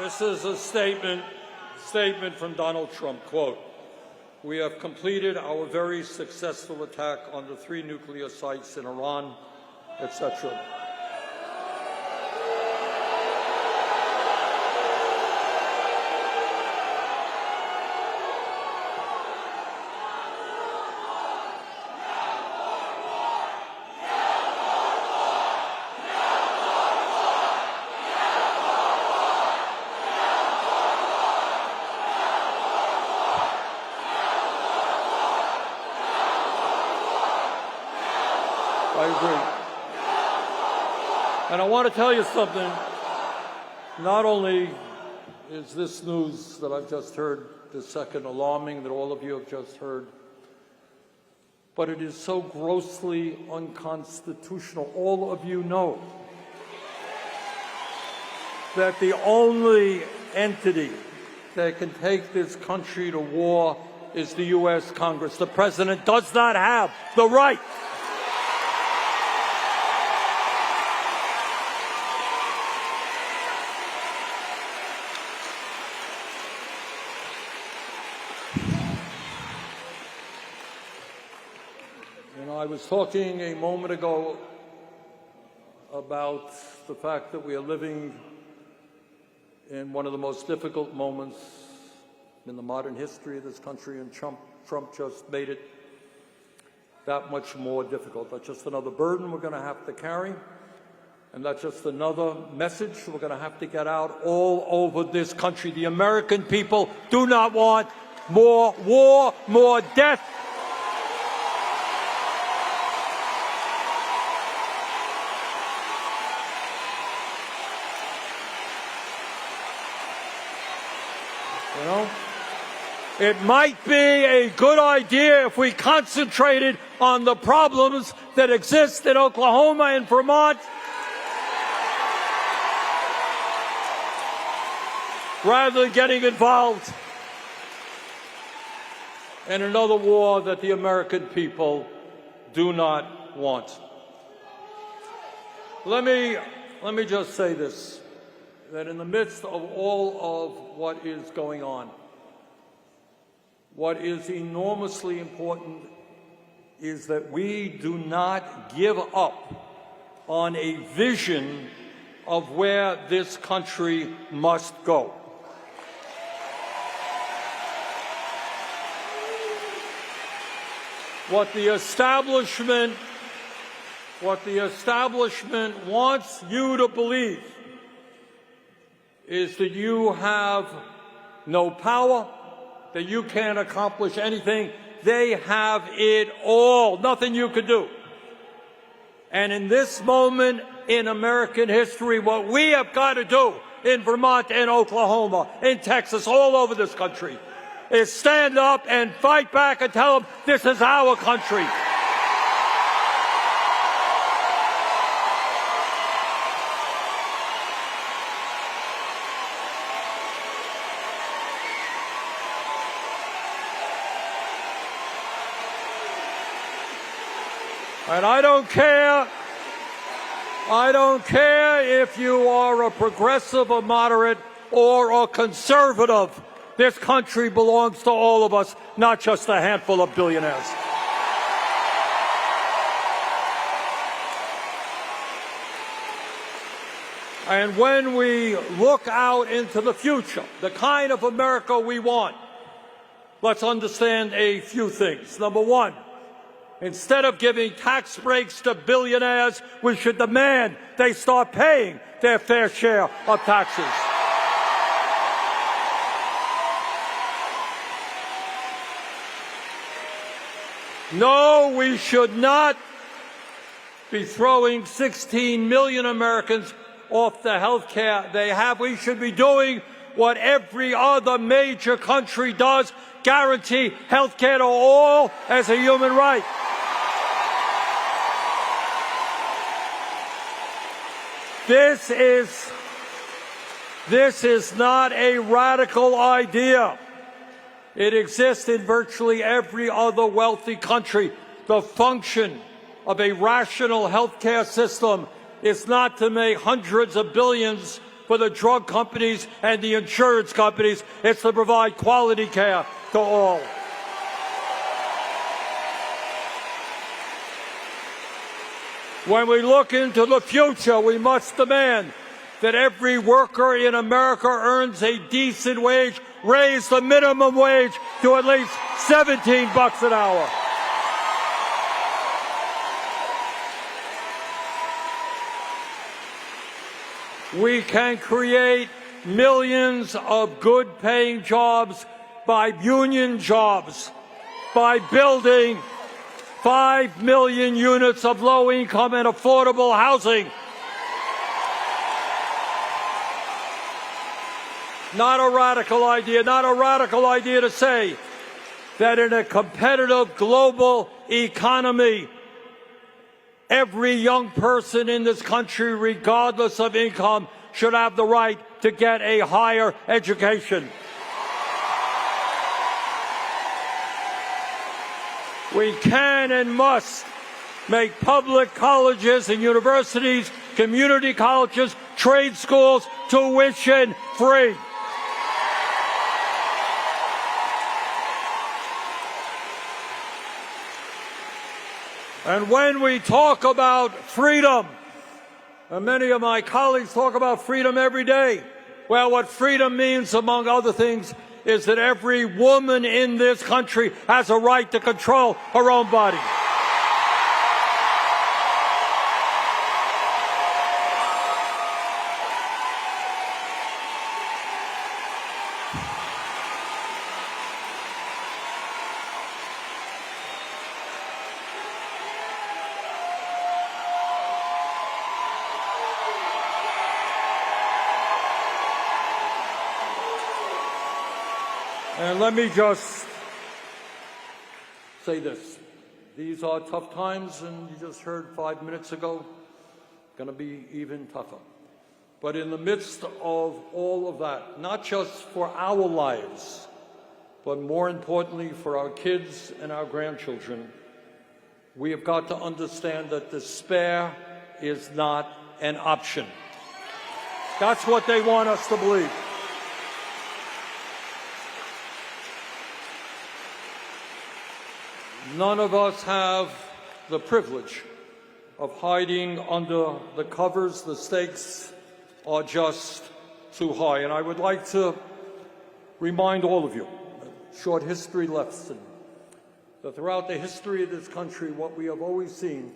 This is a statement from Donald Trump, quote, "We have completed our very successful attack on the 3 nuclear sites in Iran," etc. I agree. And I want to tell you something. Not only is this news that I've just heard this second alarming, that all of you have just heard, but it is so grossly unconstitutional. All of you know that the only entity that can take this country to war is the U.S. Congress. The President does not have the right I was talking a moment ago about the fact that we are living in one of the most difficult moments in the modern history of this country, and Trump just made it that much more difficult. That's just another burden we're going to have to carry, and that's just another message we're going to have to get out all over this country. The American people do not want more war, more death. You know, it might be a good idea if we concentrated on the problems that exist in Oklahoma and Vermont, rather than getting involved in another war that the American people do not want. Let me just say this, that in the midst of all of what is going on, what is enormously important is that we do not give up on a vision of where this country must go. What the establishment wants you to believe is that you have no power, that you can't accomplish anything. They have it all, nothing you could do. And in this moment in American history, what we have got to do in Vermont and Oklahoma, in Texas, all over this country, is stand up and fight back and tell them this is our country. And I don't care if you are a progressive, a moderate, or a conservative. This country belongs to all of us, not just a handful of billionaires. And when we look out into the future, the kind of America we want, let's understand a few things. Number one, instead of giving tax breaks to billionaires, we should demand they start paying their fair share of taxes. No, we should not be throwing 16 million Americans off the health care they have. We should be doing what every other major country does, guarantee health care to all as a human right. This is not a radical idea. It exists in virtually every other wealthy country. The function of a rational health care system is not to make hundreds of billions for the drug companies and the insurance companies. It's to provide quality care to all. When we look into the future, we must demand that every worker in America earns a decent wage. Raise the minimum wage to at least $17 an hour. We can create millions of good-paying jobs by union jobs, by building 5 million units of low-income and affordable housing. Not a radical idea to say that in a competitive global economy, every young person in this country, regardless of income, should have the right to get a higher education. We can and must make public colleges and universities, community colleges, trade schools, tuition-free. And when we talk about freedom, and many of my colleagues talk about freedom every day, well, what freedom means, among other things, is that every woman in this country has a right to control her own body. And let me just say this. These are tough times, and you just heard 5 minutes ago, going to be even tougher. But in the midst of all of that, not just for our lives, but more importantly for our kids and our grandchildren, we have got to understand that despair is not an option. That's what they want us to believe. None of us have the privilege of hiding under the covers. The stakes are just too high. And I would like to remind all of you, a short history lesson, that throughout the history of this country, what we have always seen